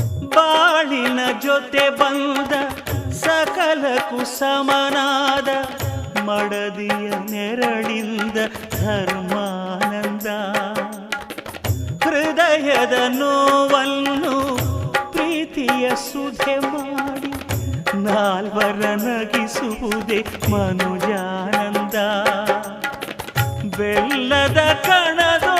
ಬಾಳಿನ ಜೊತೆ ಬಂದ ಸಕಲಕ್ಕೂ ಸಮನಾದ ಮಡದಿಯ ನೆರಳಿಂದ ಧರ್ಮಾನಂದ. ಹೃದಯದ ನೋವನ್ನು ಪ್ರೀತಿಯ ಸುಧೆ ಮಾಡಿ ನಾಲ್ವರ ನಗಿಸುವುದೇ ಮನುಜಾನಂದ. ಬೆಲ್ಲದ ಕಣದ